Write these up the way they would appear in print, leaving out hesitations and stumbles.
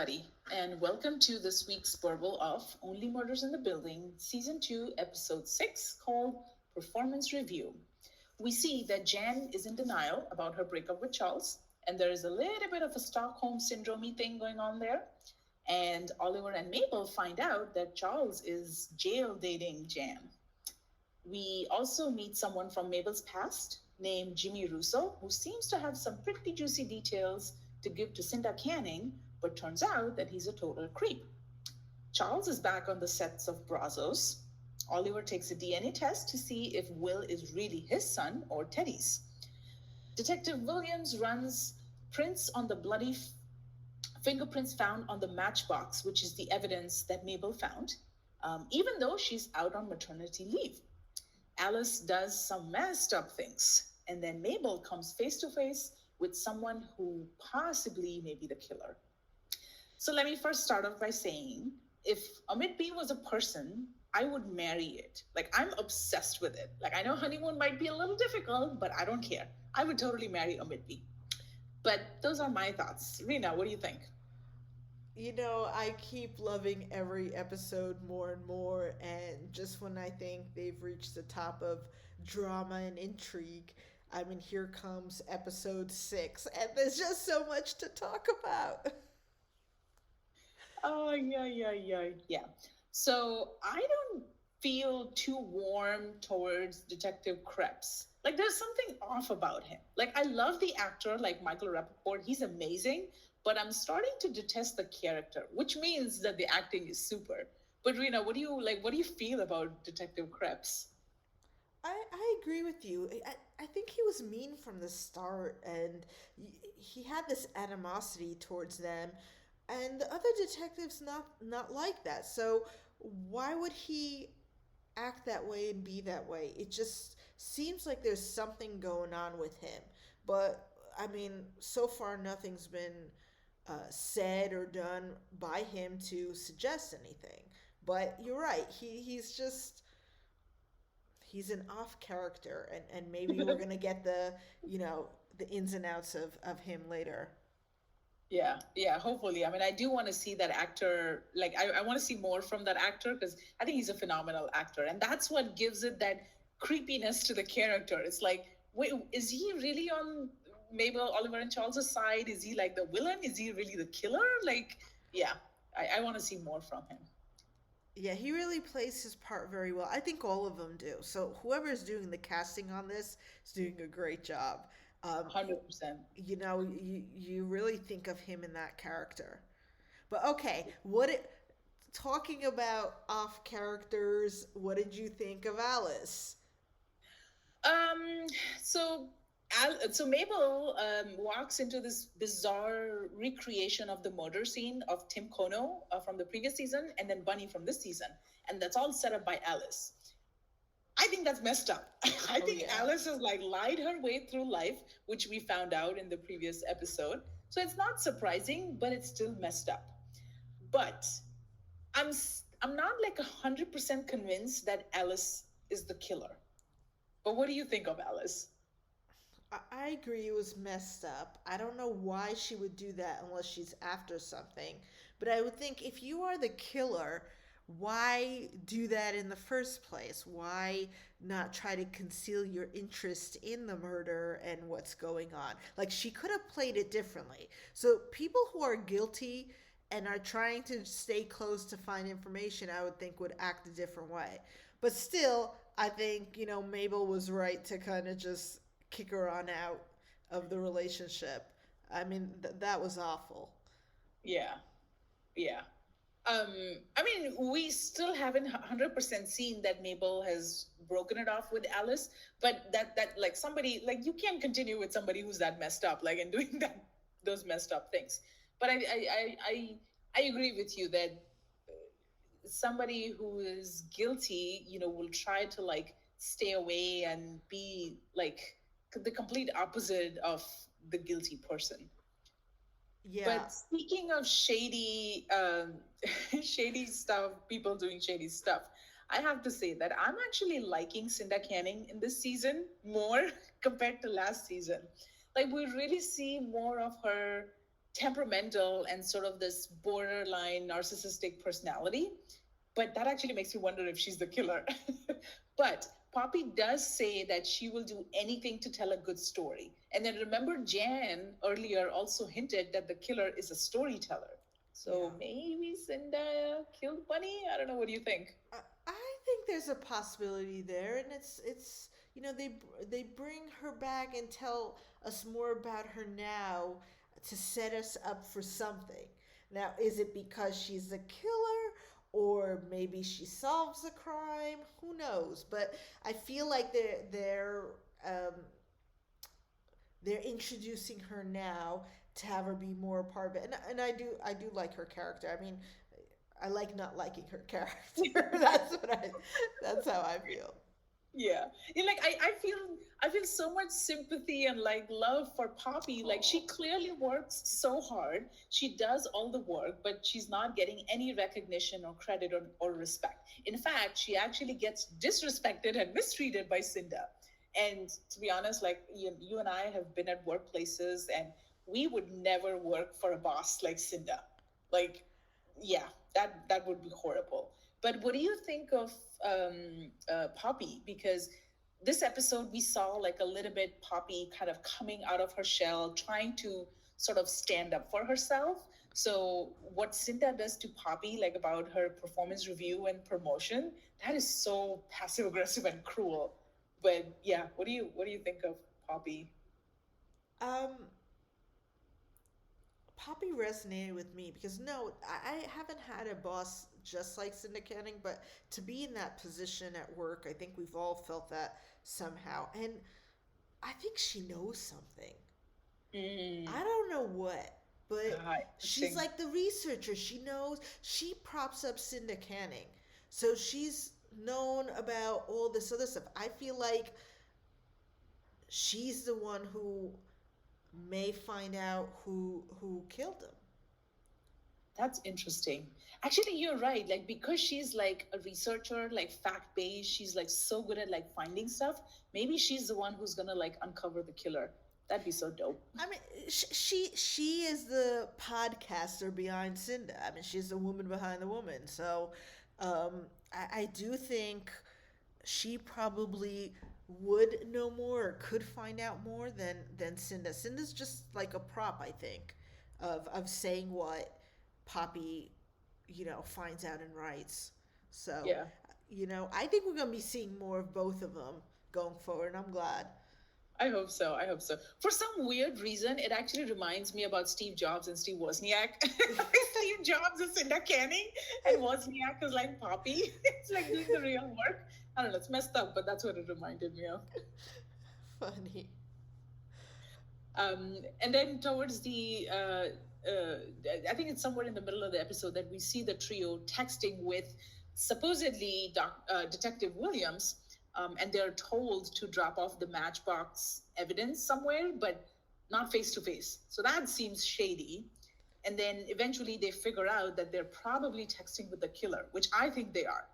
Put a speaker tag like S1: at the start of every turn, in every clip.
S1: everybody, and welcome to this week's Burble of Only Murders in the Building, Season 2, Episode 6, called Performance Review. We see that Jan is in denial about her breakup with Charles, and there is a little bit of a Stockholm syndrome thing going on there. And Oliver and Mabel find out that Charles is jail dating Jan. We also meet someone from Mabel's past named Jimmy Russo, who seems to have some pretty juicy details to give to Cinda Canning, but turns out that he's a total creep. Charles is back on the sets of Brazos. Oliver takes a DNA test to see if Will is really his son or Teddy's. Detective Williams runs prints on the bloody fingerprints found on the matchbox, which is the evidence that Mabel found, even though she's out on maternity leave. Alice does some messed up things, and then Mabel comes face to face with someone who possibly may be the killer. So let me first start off by saying if Amit B was a person, I would marry it. Like, I'm obsessed with it. Like, I know honeymoon might be a little difficult, but I don't care. I would totally marry Amit B. But those are my thoughts. Rena, what do you think?
S2: I keep loving every episode more and more, and just when I think they've reached the top of drama and intrigue, here comes episode 6, and there's just so much to talk about.
S1: Oh, yeah. So I don't feel too warm towards Detective Krebs. Like, there's something off about him. Like, I love the actor, like Michael Rappaport. He's amazing, but I'm starting to detest the character, which means that the acting is super. But Rena, what do you like? What do you feel about Detective Krebs?
S2: I agree with you. I think he was mean from the start, and he had this animosity towards them, and the other detectives not like that. So why would he act that way and be that way? It just seems like there's something going on with him. But so far nothing's been said or done by him to suggest anything. But you're right. He's an off character, and maybe we're gonna get the ins and outs of him later.
S1: Yeah, hopefully. I mean, I do want to see that actor. Like, I want to see more from that actor because I think he's a phenomenal actor. And that's what gives it that creepiness to the character. It's like, wait, is he really on Mabel, Oliver, and Charles's side? Is he like the villain? Is he really the killer? Like, yeah, I want to see more from him.
S2: Yeah, he really plays his part very well. I think all of them do. So whoever is doing the casting on this is doing a great job. Um,
S1: 100%.
S2: you really think of him in that character. But okay, talking about off characters, what did you think of Alice?
S1: Um, so so Mabel walks into this bizarre recreation of the murder scene of Tim Kono from the previous season, and then Bunny from this season, and that's all set up by Alice. I think that's messed up. I
S2: Oh
S1: think
S2: yeah.
S1: Alice has like lied her way through life, which we found out in the previous episode. So it's not surprising, but it's still messed up. But I'm not like 100% convinced that Alice is the killer. But what do you think of Alice?
S2: I agree it was messed up. I don't know why she would do that unless she's after something. But I would think if you are the killer, why do that in the first place? Why not try to conceal your interest in the murder and what's going on? Like, she could have played it differently. So people who are guilty and are trying to stay close to find information, I would think would act a different way. But still, I think, Mabel was right to kind of just kick her on out of the relationship. That was awful.
S1: Yeah, yeah. Um, I mean, we still haven't 100% seen that Mabel has broken it off with Alice, but that like somebody like you can't continue with somebody who's that messed up, like and doing that those messed up things. But I agree with you that somebody who is guilty, will try to like stay away and be like the complete opposite of the guilty person.
S2: Yeah.
S1: But speaking of shady, shady stuff, people doing shady stuff, I have to say that I'm actually liking Cinda Canning in this season more compared to last season. Like we really see more of her temperamental and sort of this borderline narcissistic personality. But that actually makes me wonder if she's the killer. But Poppy does say that she will do anything to tell a good story. And then remember, Jan earlier also hinted that the killer is a storyteller.
S2: Yeah.
S1: So maybe Cinda killed Bunny? I don't know. What do you think?
S2: I think there's a possibility there, and it's they bring her back and tell us more about her now to set us up for something. Now, is it because she's a killer, or maybe she solves a crime? Who knows? But I feel like um, they're introducing her now to have her be more a part of it, and I do like her character. I mean, I like not liking her character. That's how I feel.
S1: Yeah. Like I feel so much sympathy and like love for Poppy. Like she clearly works so hard. She does all the work, but she's not getting any recognition or credit or respect. In fact, she actually gets disrespected and mistreated by Cinda. And to be honest, like you and I have been at workplaces and we would never work for a boss like Cinda. Like, yeah, that would be horrible. But what do you think of Poppy? Because this episode we saw like a little bit Poppy kind of coming out of her shell, trying to sort of stand up for herself. So what Cinta does to Poppy, like about her performance review and promotion, that is so passive aggressive and cruel. But yeah, what do you think of Poppy?
S2: Um, Poppy resonated with me because no, I haven't had a boss just like Cinda Canning, but to be in that position at work, I think we've all felt that somehow. And I think she knows something.
S1: Mm,
S2: I don't know what, but she's
S1: interesting.
S2: like the researcher. She knows, she props up Cinda Canning. So she's known about all this other stuff. I feel like she's the one who may find out who killed him.
S1: That's interesting. Actually, you're right. Like because she's like a researcher, like fact based, she's like so good at like finding stuff. Maybe she's the one who's gonna like uncover the killer. That'd be so dope.
S2: I mean, she is the podcaster behind Cinda. I mean, she's the woman behind the woman. So, I do think she probably would know more or could find out more than Cinda. Cinda's just like a prop, I think, of saying what Poppy, finds out and writes. So,
S1: Yeah,
S2: I think we're gonna be seeing more of both of them going forward, and I'm glad.
S1: I hope so. I hope so. For some weird reason, it actually reminds me about Steve Jobs and Steve Wozniak. Steve Jobs is Cinda Canning, and Wozniak is like Poppy. It's like doing the real work. I don't know. It's messed up, but that's what it reminded me of.
S2: Funny.
S1: And then towards uh, I think it's somewhere in the middle of the episode that we see the trio texting with supposedly Detective Williams, and they're told to drop off the matchbox evidence somewhere, but not face to face. So that seems shady. And then eventually they figure out that they're probably texting with the killer, which I think they are.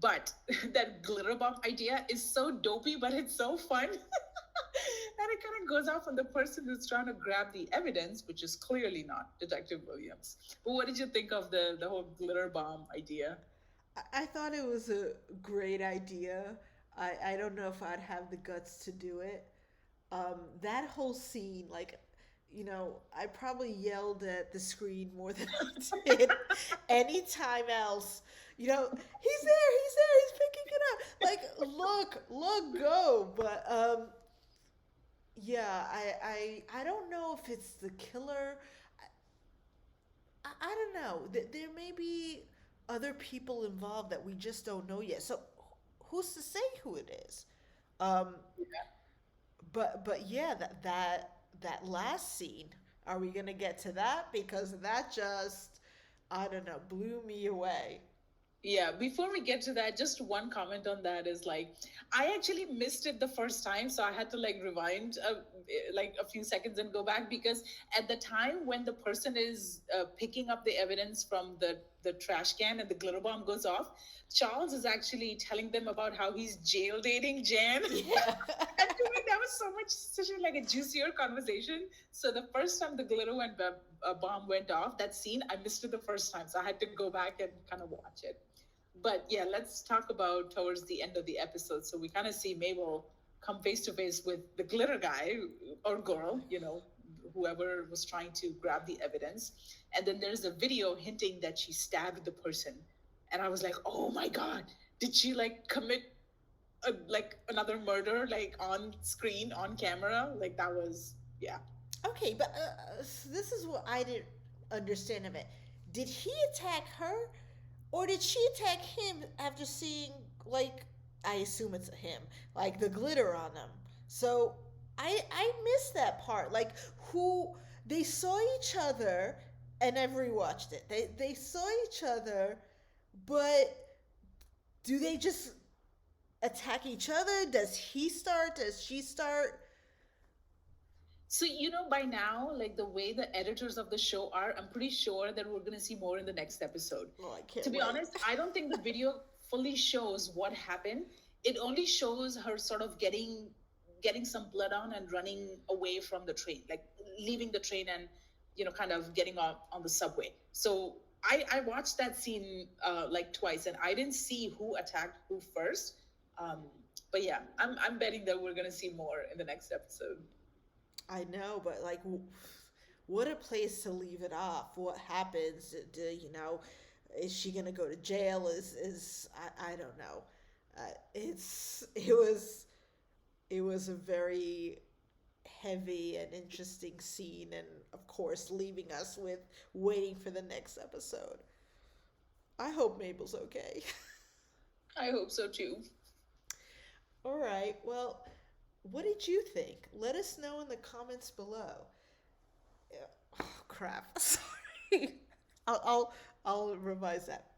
S1: But that glitter bomb idea is so dopey, but it's so fun. And it kind of goes off on the person who's trying to grab the evidence, which is clearly not Detective Williams. But what did you think of the whole glitter bomb idea?
S2: I thought it was a great idea. I don't know if I'd have the guts to do it. That whole scene, like, I probably yelled at the screen more than I did anytime else. He's picking it up. Like, look, go. But yeah, I don't know if it's the killer. I don't know. There may be other people involved that we just don't know yet. So who's to say who it is? Um, but yeah, that last scene. Are we gonna get to that? Because that just, I don't know, blew me away.
S1: Yeah, before we get to that, just one comment on that is like, I actually missed it the first time, so I had to like rewind like a few seconds and go back because at the time when the person is picking up the evidence from the trash can and the glitter bomb goes off, Charles is actually telling them about how he's jail dating Jan and
S2: Yeah.
S1: doing that was so much such a, like a juicier conversation. So the first time the glitter bomb went off, that scene I missed it the first time, so I had to go back and kind of watch it. But yeah, let's talk about towards the end of the episode. So we kind of see Mabel come face to face with the glitter guy or girl, whoever was trying to grab the evidence. And then there's a video hinting that she stabbed the person. And I was like, oh my God, did she like commit like another murder, like on screen, on camera? Like that was, yeah.
S2: Okay, but this is what I didn't understand of it. Did he attack her, or did she attack him after seeing, like, I assume it's him, like the glitter on him? So I missed that part. Like, who they saw each other, and I've rewatched it. They saw each other, but do they just attack each other? Does he start? Does she start?
S1: So, by now, like the way the editors of the show are, I'm pretty sure that we're going to see more in the next episode.
S2: Oh, I can't
S1: To be
S2: wait.
S1: honest, I don't think the video fully shows what happened. It only shows her sort of getting some blood on and running away from the train, like leaving the train and kind of getting on the subway. So I watched that scene like twice, and I didn't see who attacked who first. Um, but yeah, I'm betting that we're gonna see more in the next episode.
S2: I know, but like, what a place to leave it off. What happens? Is she gonna go to jail? I don't know. It was a very heavy and interesting scene, and of course, leaving us with waiting for the next episode. I hope Mabel's okay.
S1: I hope so too.
S2: All right. Well, what did you think? Let us know in the comments below. Oh, crap. Sorry. I'll revise that.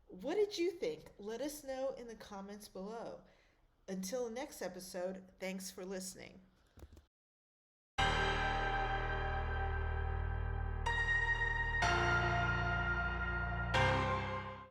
S2: What did you think? Let us know in the comments below. Until the next episode, thanks for listening.